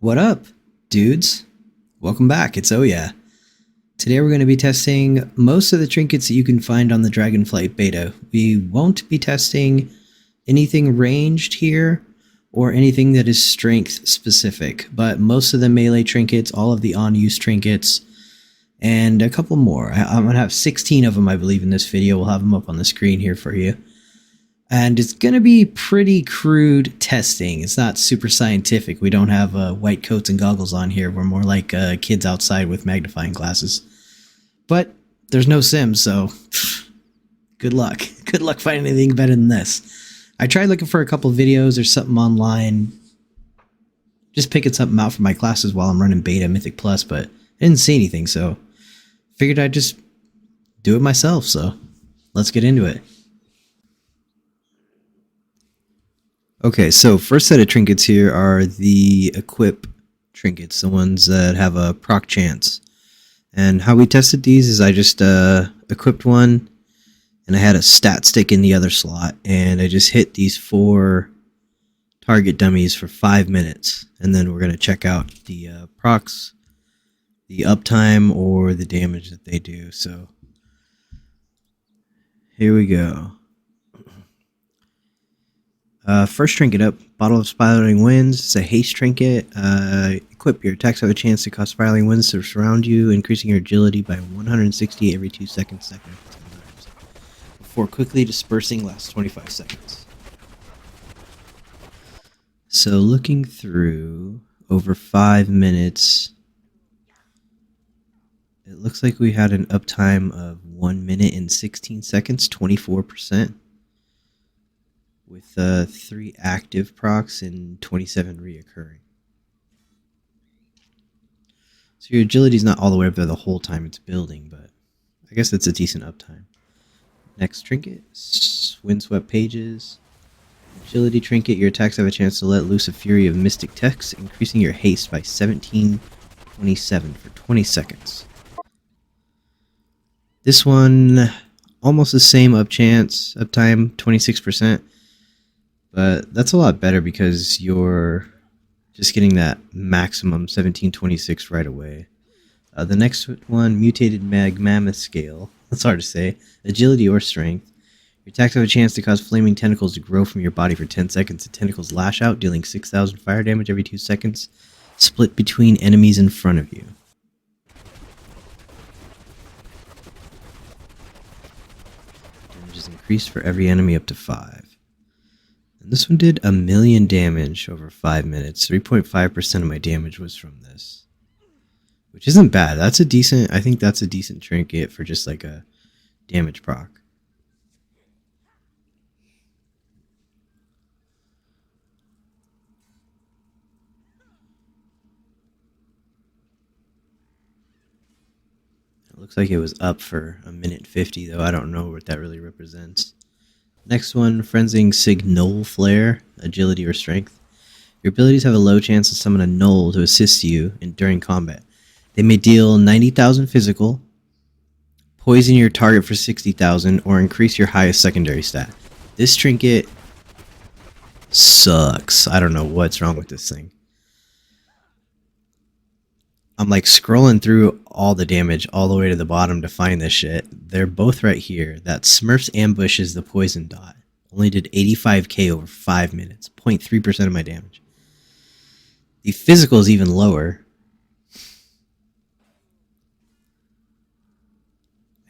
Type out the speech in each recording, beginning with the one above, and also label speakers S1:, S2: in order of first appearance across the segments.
S1: What up, dudes? Welcome back. It's Oh Yeah. Today we're going to be testing most of the trinkets that you can find on the Dragonflight Beta. We won't be testing anything ranged here or anything that is strength specific, but most of the melee trinkets, all of the on-use trinkets, and a couple more. I'm going to have 16 of them, I believe, in this video. We'll have them up on the screen here for you. And it's going to be pretty crude testing. It's not super scientific. We don't have white coats and goggles on here. We're more like kids outside with magnifying glasses. But there's no Sims, so good luck. Good luck finding anything better than this. I tried looking for a couple videos or something online. Just picking something out for my classes while I'm running beta Mythic Plus, but I didn't see anything, so figured I'd just do it myself. So let's get into it. Okay, so first set of trinkets here are the equip trinkets, the ones that have a proc chance. And how we tested these is I just equipped one, and I had a stat stick in the other slot, and I just hit these 4 target dummies for 5 minutes. And then we're going to check out the procs, the uptime, or the damage that they do. So here we go. First trinket up, Bottle of Spiraling Winds. It's a haste trinket. Equip your attacks have a chance to cause spiraling winds to surround you, increasing your agility by 160 every 2 seconds, second for 10 times. Before quickly dispersing, lasts 25 seconds. So looking through, over 5 minutes, it looks like we had an uptime of 1 minute and 16 seconds, 24%. With 3 active procs and 27 reoccurring. So your agility is not all the way up there the whole time it's building, but I guess that's a decent uptime. Next trinket, Windswept Pages. Agility trinket, your attacks have a chance to let loose a fury of mystic text, increasing your haste by 1727 for 20 seconds. This one, almost the same uptime, 26%. But that's a lot better because you're just getting that maximum 1726 right away. The next one, Mutated Mammoth Scale. That's hard to say. Agility or Strength. Your attacks have a chance to cause flaming tentacles to grow from your body for 10 seconds. The tentacles lash out, dealing 6,000 fire damage every 2 seconds, split between enemies in front of you. Damage is increased for every enemy up to 5. And this one did 1,000,000 damage over 5 minutes. 3.5% of my damage was from this, which isn't bad. I think that's a decent trinket for just like a damage proc. It looks like it was up for 1:50, though I don't know what that really represents. Next one, Frenzying Signal Flare, Agility or Strength. Your abilities have a low chance to summon a Null to assist you during combat. They may deal 90,000 physical, poison your target for 60,000, or increase your highest secondary stat. This trinket sucks. I don't know what's wrong with this thing. I'm like scrolling through all the damage all the way to the bottom to find this shit. They're both right here. That Smurf's Ambush is the poison dot. Only did 85k over 5 minutes. 0.3% of my damage. The physical is even lower.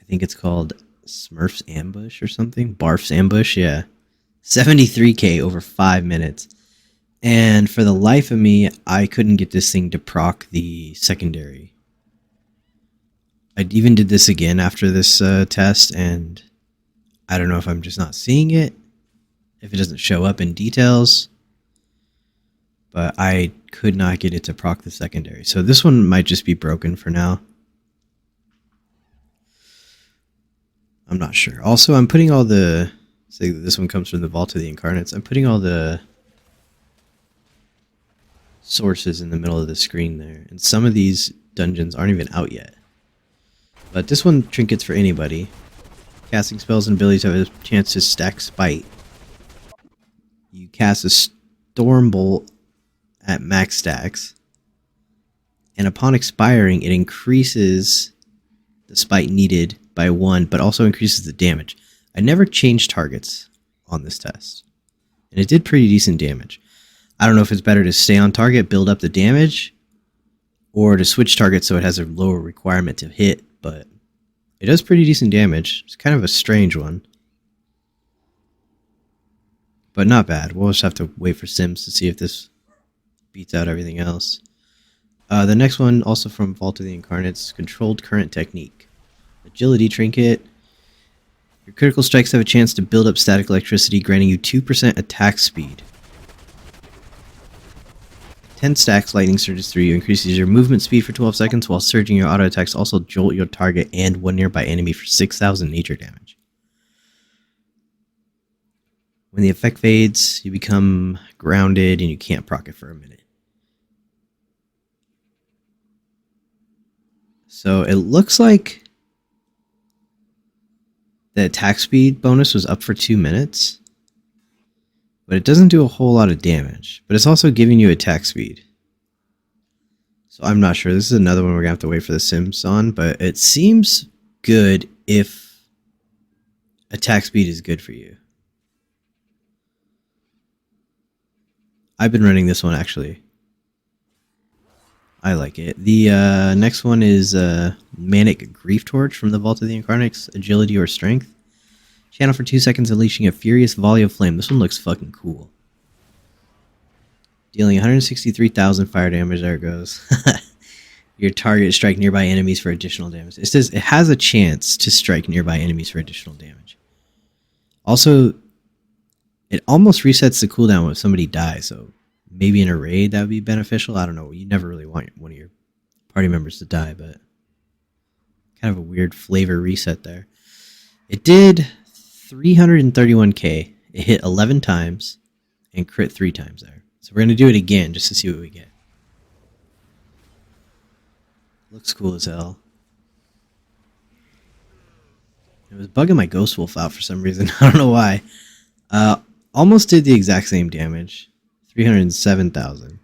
S1: I think it's called Smurf's Ambush or something. Barf's Ambush, yeah. 73k over 5 minutes. And for the life of me, I couldn't get this thing to proc the secondary. I even did this again after this test, and I don't know if I'm just not seeing it, if it doesn't show up in details, but I could not get it to proc the secondary. So this one might just be broken for now. I'm not sure. Also, I'm putting all the... Say this one comes from the Vault of the Incarnates. I'm putting all the sources in the middle of the screen there, and some of these dungeons aren't even out yet. But this one, trinkets for anybody. Casting spells and abilities have a chance to stack Spite. You cast a Stormbolt at max stacks. and upon expiring, it increases the spite needed by 1, but also increases the damage. I never changed targets on this test, and it did pretty decent damage. I don't know if it's better to stay on target, build up the damage, or to switch targets so it has a lower requirement to hit, but it does pretty decent damage. It's kind of a strange one, but not bad. We'll just have to wait for Sims to see if this beats out everything else. The next one, also from Vault of the Incarnates, Controlled Current Technique. Agility Trinket. Your critical strikes have a chance to build up static electricity, granting you 2% attack speed. 10 stacks lightning surges through you, increases your movement speed for 12 seconds, while surging your auto attacks also jolt your target and one nearby enemy for 6,000 nature damage. When the effect fades, you become grounded and you can't proc it for a minute. So it looks like the attack speed bonus was up for 2 minutes, but it doesn't do a whole lot of damage, but it's also giving you attack speed. So I'm not sure. This is another one we're going to have to wait for the Sims on, but it seems good if attack speed is good for you. I've been running this one, actually. I like it. The next one is Manic Grief Torch from the Vault of the Incarnates, Agility or Strength. Channel for 2 seconds, unleashing a furious volley of flame. This one looks fucking cool. Dealing 163,000 fire damage. There it goes. Your target strike nearby enemies for additional damage. It says it has a chance to strike nearby enemies for additional damage. Also, it almost resets the cooldown when somebody dies, so maybe in a raid that would be beneficial. I don't know. You never really want one of your party members to die, but kind of a weird flavor reset there. It did 331k. It hit 11 times and crit 3 times there. So we're going to do it again just to see what we get. Looks cool as hell. It was bugging my Ghost Wolf out for some reason. I don't know why. Almost did the exact same damage. 307,000.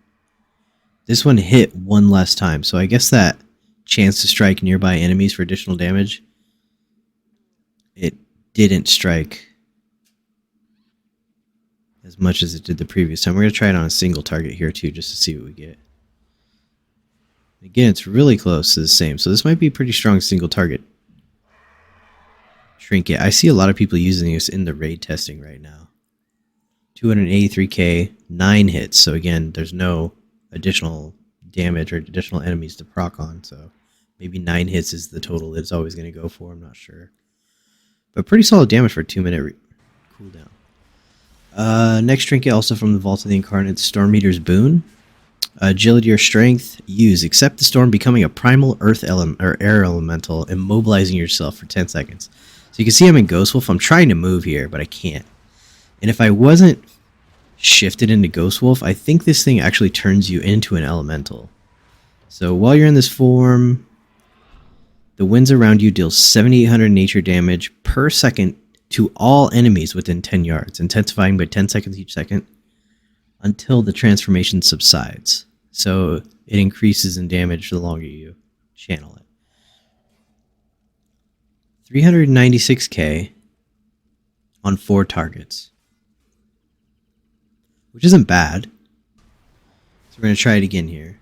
S1: This one hit 1 less time, so I guess that chance to strike nearby enemies for additional damage, it didn't strike as much as it did the previous time. We're going to try it on a single target here too, just to see what we get. Again, it's really close to the same, so this might be a pretty strong single target trinket. I see a lot of people using this in the raid testing right now. 283k, 9 hits, so again, there's no additional damage or additional enemies to proc on, so maybe 9 hits is the total it's always going to go for, I'm not sure. But pretty solid damage for a 2-minute cooldown. Next trinket, also from the Vault of the Incarnate, Storm Meter's Boon. Agility or Strength, use. Accept the storm, becoming a primal earth element or air elemental, immobilizing yourself for 10 seconds. So you can see I'm in Ghost Wolf. I'm trying to move here, but I can't. And if I wasn't shifted into Ghost Wolf, I think this thing actually turns you into an elemental. So while you're in this form, the winds around you deal 7,800 nature damage per second to all enemies within 10 yards, intensifying by 10 seconds each second until the transformation subsides. So it increases in damage the longer you channel it. 396k on 4 targets, which isn't bad. So we're going to try it again here.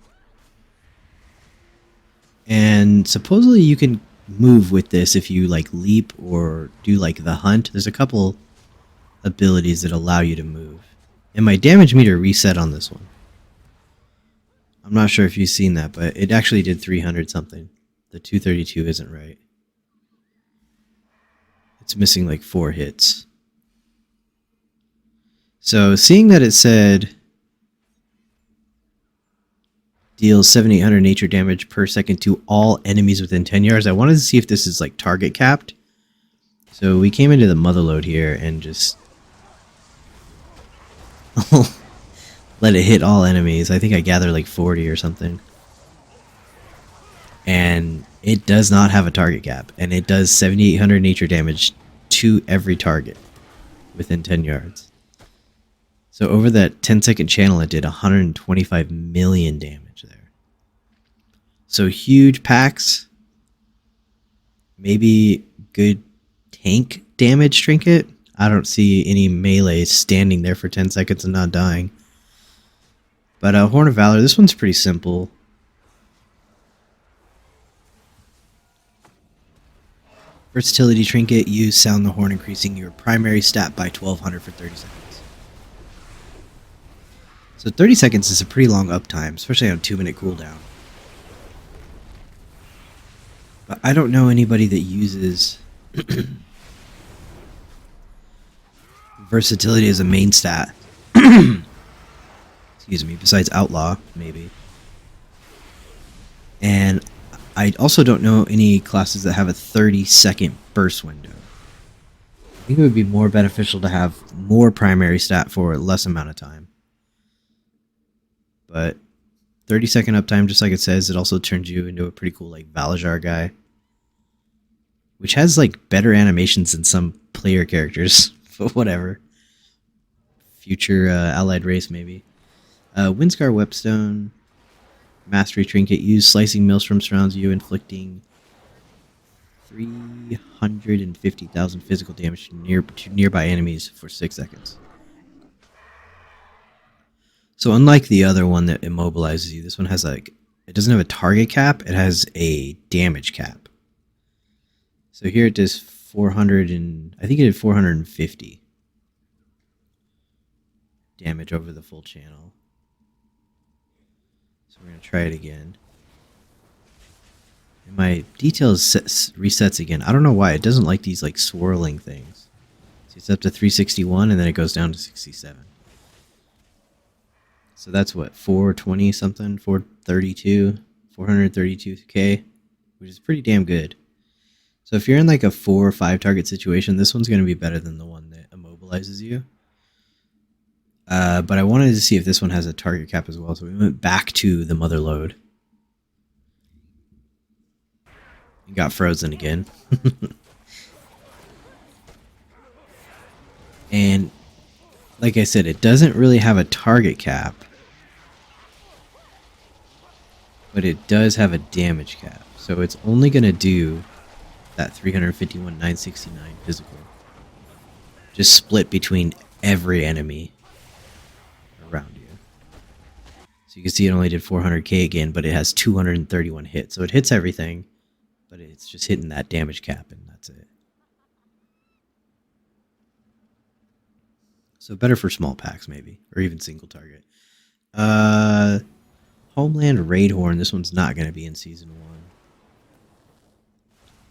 S1: And supposedly you can move with this if you like leap or do like the hunt. There's a couple abilities that allow you to move. And my damage meter reset on this one. I'm not sure if you've seen that, but it actually did 300 something. The 232 isn't right. It's missing like 4 hits. So seeing that it said deals 7,800 nature damage per second to all enemies within 10 yards, I wanted to see if this is like target capped. So we came into the motherlode here and just let it hit all enemies. I think I gathered like 40 or something. And it does not have a target cap. And it does 7,800 nature damage to every target within 10 yards. So over that 10-second channel, it did 125 million damage there. So huge packs, maybe good tank damage trinket. I don't see any melee standing there for 10 seconds and not dying. But Horn of Valor, this one's pretty simple. Versatility trinket, use Sound the Horn, increasing your primary stat by 1200 for 30 seconds. So 30 seconds is a pretty long uptime, especially on a 2-minute cooldown. But I don't know anybody that uses versatility as a main stat. Excuse me, besides Outlaw, maybe. And I also don't know any classes that have a 30-second burst window. I think it would be more beneficial to have more primary stat for a less amount of time. But 30-second uptime, just like it says, it also turns you into a pretty cool like Valajar guy, which has like better animations than some player characters. But whatever. Future allied race maybe. Windscar Whetstone. Mastery Trinket. Use Slicing Maelstrom surrounds you, inflicting 350,000 physical damage to nearby enemies for 6 seconds. So unlike the other one that immobilizes you, this one has like, it doesn't have a target cap, it has a damage cap. So here it does 400 and, I think it did 450 damage over the full channel. So we're going to try it again. And my details resets again. I don't know why. It doesn't like these like swirling things. So it's up to 361 and then it goes down to 67. So that's what, 420 something? 432? 432k? Which is pretty damn good. So if you're in like a 4 or 5 target situation, this one's going to be better than the one that immobilizes you. But I wanted to see if this one has a target cap as well, so we went back to the mother load. And got frozen again. And like I said, it doesn't really have a target cap. But it does have a damage cap. So it's only going to do that 351, 969 physical. Just split between every enemy around you. So you can see it only did 400k again, but it has 231 hits. So it hits everything, but it's just hitting that damage cap, and that's it. So better for small packs, maybe, or even single target. Homeland Raid Horn. This one's not going to be in Season 1.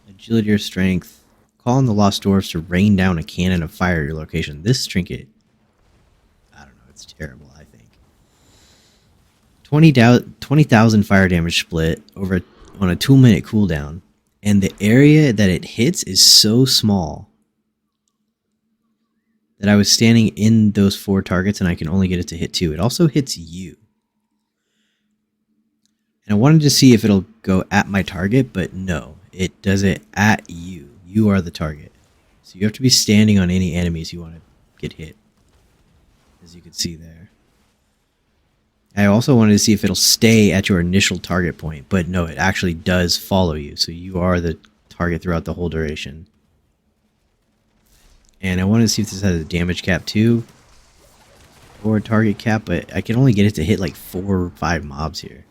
S1: Agility or Strength. Call on the Lost Dwarves to rain down a cannon of fire at your location. This trinket, I don't know, it's terrible, I think. 20,000 fire damage split on a 2-minute cooldown. And the area that it hits is so small that I was standing in those 4 targets and I can only get it to hit 2. It also hits you. And I wanted to see if it'll go at my target, but no. It does it at you. You are the target. So you have to be standing on any enemies you want to get hit. As you can see there. I also wanted to see if it'll stay at your initial target point, but no, it actually does follow you. So you are the target throughout the whole duration. And I wanted to see if this has a damage cap too. Or a target cap, but I can only get it to hit like 4 or 5 mobs here.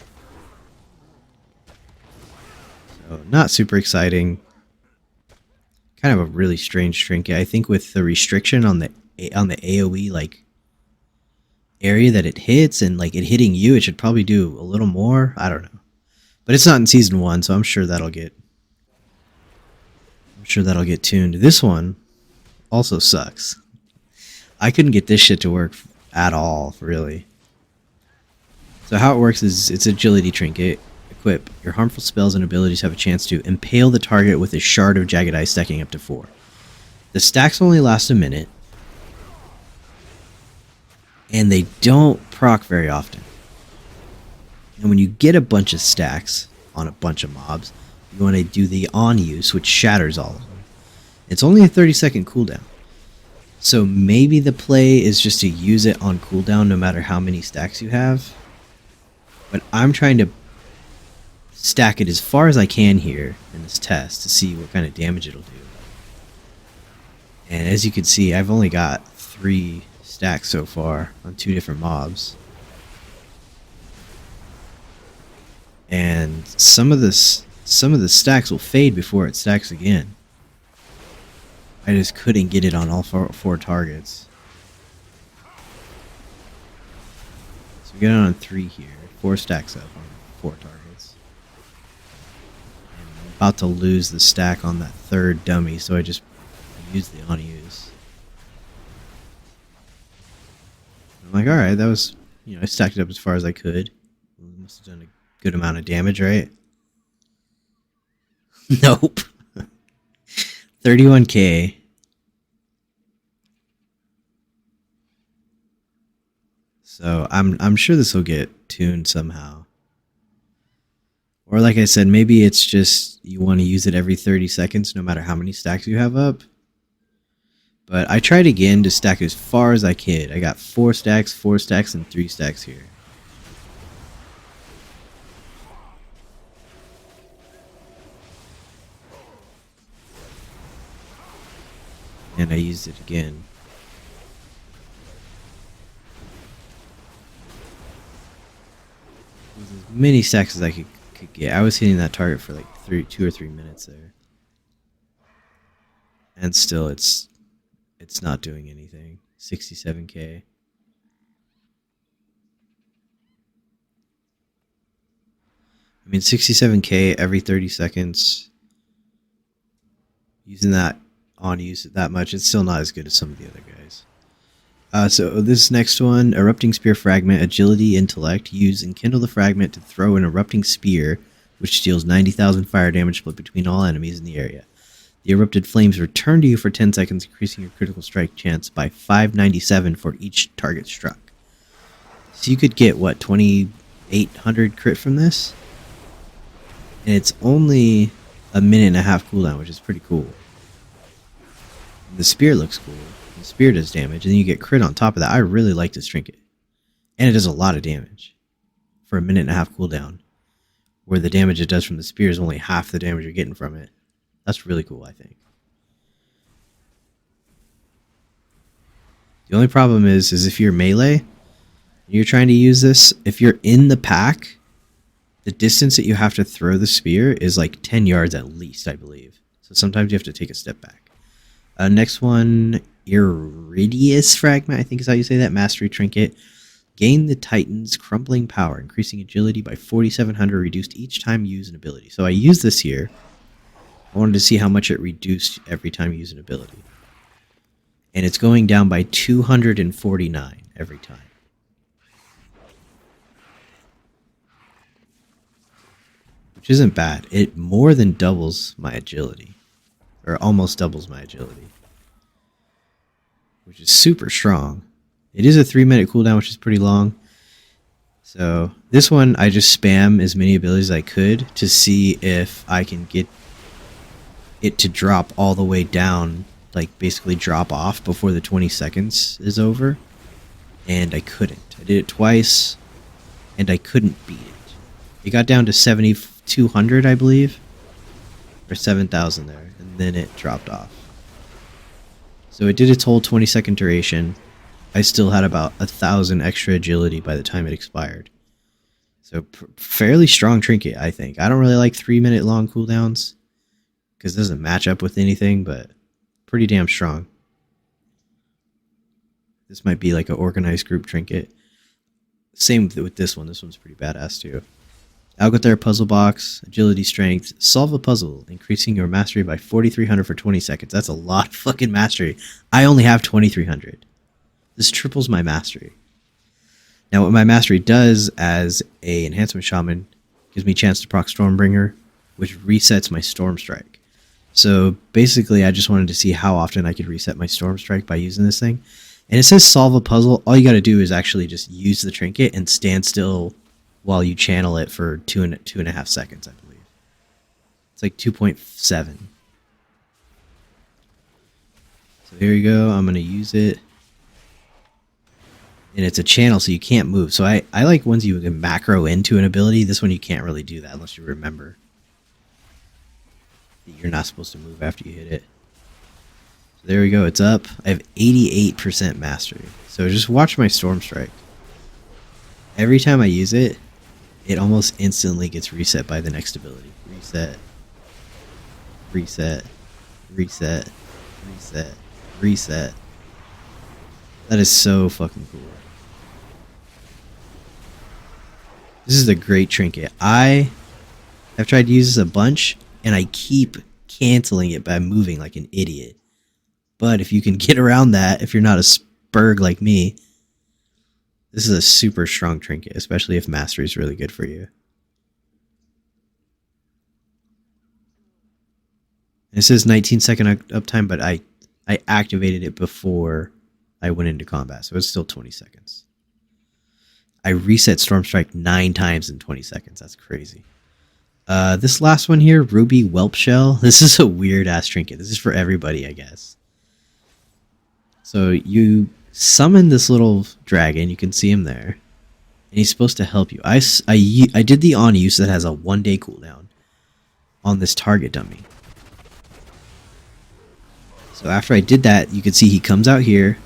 S1: So not super exciting. Kind of a really strange trinket. I think with the restriction on the AoE like area that it hits and like it hitting you, it should probably do a little more. I don't know. But it's not in Season 1, so I'm sure that'll get tuned. This one also sucks. I couldn't get this shit to work at all, really. So how it works is it's agility trinket. Equip. Your harmful spells and abilities have a chance to impale the target with a shard of jagged ice stacking up to 4. The stacks only last a minute. And they don't proc very often. And when you get a bunch of stacks on a bunch of mobs, you want to do the on use, which shatters all of them. It's only a 30-second cooldown. So maybe the play is just to use it on cooldown no matter how many stacks you have. But I'm trying to stack it as far as I can here in this test to see what kind of damage it'll do. And as you can see, I've only got 3 stacks so far on 2 different mobs. And some of the stacks will fade before it stacks again. I just couldn't get it on all 4 targets. So we get it on 3 here. 4 stacks up on 4 targets. And I'm about to lose the stack on that 3rd dummy, so I just used the unuse. I'm like, alright, that was, I stacked it up as far as I could. Must have done a good amount of damage, right? Nope. 31k. So I'm sure this will get tuned somehow. Or like I said, maybe it's just you want to use it every 30 seconds no matter how many stacks you have up. But I tried again to stack as far as I could. I got 4 stacks, and 3 stacks here. And I used it again. As many stacks as I could get. I was hitting that target for like 2 or 3 minutes there. And still it's not doing anything. 67k. I mean, 67k every 30 seconds. Using that on use that much, it's still not as good as some of the other guys. So this next one, Erupting Spear Fragment, Agility, Intellect. Use and kindle the fragment to throw an erupting spear, which deals 90,000 fire damage split between all enemies in the area. The erupted flames return to you for 10 seconds, increasing your critical strike chance by 597 for each target struck. So you could get, what, 2,800 crit from this? And it's only a minute and a half cooldown, which is pretty cool. The spear looks cool. The spear does damage, and then you get crit on top of that. I really like this trinket. And it does a lot of damage for a minute and a half cooldown, where the damage it does from the spear is only half the damage you're getting from it. That's really cool, I think. The only problem is if you're melee, and you're trying to use this, if you're in the pack, the distance that you have to throw the spear is like 10 yards at least, I believe. So sometimes you have to take a step back. Next one, Iridius Fragment, I think is how you say that. Mastery Trinket. Gain the Titan's Crumbling Power, increasing agility by 4,700, reduced each time you use an ability. So I used this here. I wanted to see how much it reduced every time you use an ability. And it's going down by 249 every time. Which isn't bad. It more than doubles my agility. Or almost doubles my agility. Which is super strong. It is a 3-minute cooldown, which is pretty long. So this one, I just spam as many abilities as I could to see if I can get it to drop all the way down, like basically drop off before the 20 seconds is over. And I couldn't. I did it twice, and I couldn't beat it. It got down to 7,200, I believe. Or 7,000 there. And then it dropped off. So it did its whole 20-second duration. I still had about 1,000 extra agility by the time it expired. So fairly strong trinket, I think. I don't really like 3-minute long cooldowns because it doesn't match up with anything, but pretty damn strong. This might be like an organized group trinket. Same with this one. This one's pretty badass too. Algothera Puzzle Box, Agility Strength, solve a puzzle, increasing your mastery by 4,300 for 20 seconds. That's a lot of fucking mastery. I only have 2,300. This triples my mastery. Now what my mastery does as a enhancement shaman gives me a chance to proc Stormbringer, which resets my Storm Strike. So basically I just wanted to see how often I could reset my Storm Strike by using this thing. And it says solve a puzzle. All you got to do is actually just use the trinket and stand still while you channel it for 2.5 seconds, I believe. It's like 2.7. So here you go. I'm going to use it. And it's a channel, so you can't move. So I like ones you can macro into an ability. This one you can't really do that unless you remember that you're not supposed to move after you hit it. So there we go. It's up. I have 88% mastery. So just watch my Storm Strike. Every time I use it, it almost instantly gets reset by the next ability. Reset. Reset. Reset. Reset. Reset. That is so fucking cool. This is a great trinket. I have tried to use this a bunch, and I keep canceling it by moving like an idiot. But if you can get around that, if you're not a spurg like me, this is a super strong trinket, especially if mastery is really good for you. And it says 19-second uptime, but I activated it before I went into combat, so it's still 20 seconds. I reset Storm Strike 9 times in 20 seconds. That's crazy. This last one here, Ruby Whelp Shell. This is a weird ass trinket. This is for everybody, I guess. So you summon this little dragon. You can see him there, and he's supposed to help you. I did the on use that has a 1-day cooldown on this target dummy. So after I did that, you can see he comes out here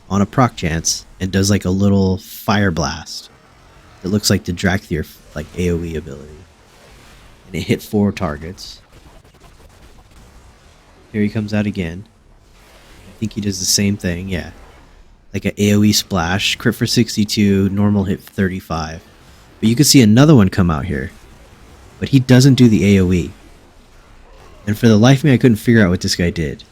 S1: on a proc chance and does like a little fire blast. It looks like the Drakthir like AoE ability. And it hit 4 targets. Here he comes out again. I think he does the same thing, yeah. Like an AoE splash, crit for 62, normal hit 35. But you can see another one come out here. But he doesn't do the AoE. And for the life of me, I couldn't figure out what this guy did.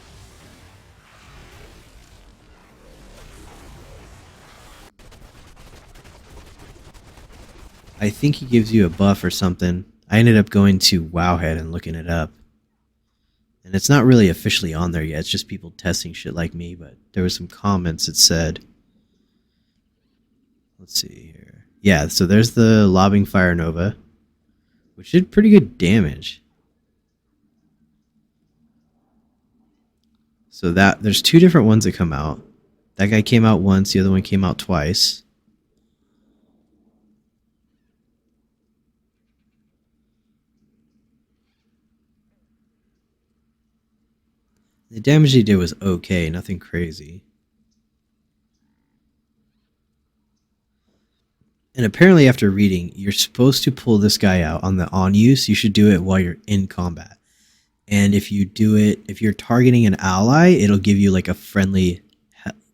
S1: I think he gives you a buff or something. I ended up going to Wowhead and looking it up. And it's not really officially on there yet. It's just people testing shit like me. But there was some comments that said... Let's see here. Yeah, so there's the Lobbing Fire Nova, which did pretty good damage. So that there's 2 different ones that come out. That guy came out once. The other one came out twice. The damage he did was okay, nothing crazy. And apparently after reading, you're supposed to pull this guy out on the on use. You should do it while you're in combat. And if you do it, if you're targeting an ally, it'll give you like a friendly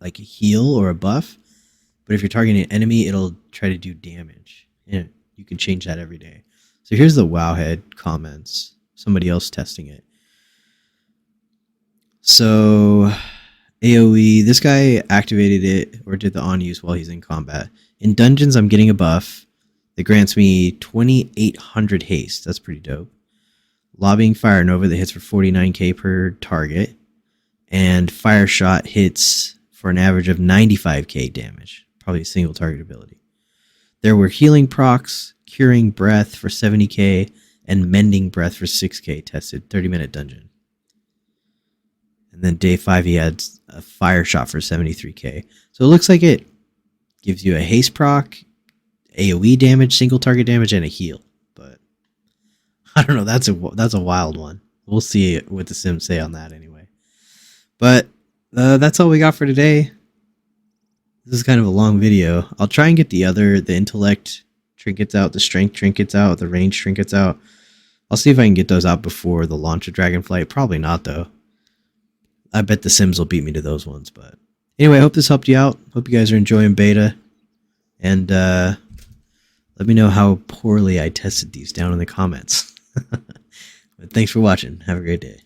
S1: like a heal or a buff. But if you're targeting an enemy, it'll try to do damage. And you can change that every day. So here's the Wowhead comments. Somebody else testing it. So AoE, this guy activated it or did the on use while he's in combat. In dungeons, I'm getting a buff that grants me 2,800 haste. That's pretty dope. Lobbying Fire Nova that hits for 49k per target. And Fire Shot hits for an average of 95k damage. Probably a single target ability. There were Healing Procs, Curing Breath for 70k, and Mending Breath for 6k tested. 30-minute dungeon. And then day 5, he had a Fire Shot for 73k. So it looks like it gives you a haste proc, AoE damage, single target damage, and a heal. But I don't know. That's a wild one. We'll see what the Sims say on that anyway. But that's all we got for today. This is kind of a long video. I'll try and get the intellect trinkets out, the strength trinkets out, the range trinkets out. I'll see if I can get those out before the launch of Dragonflight. Probably not, though. I bet the Sims will beat me to those ones. But anyway, I hope this helped you out. Hope you guys are enjoying beta. And let me know how poorly I tested these down in the comments. But thanks for watching. Have a great day.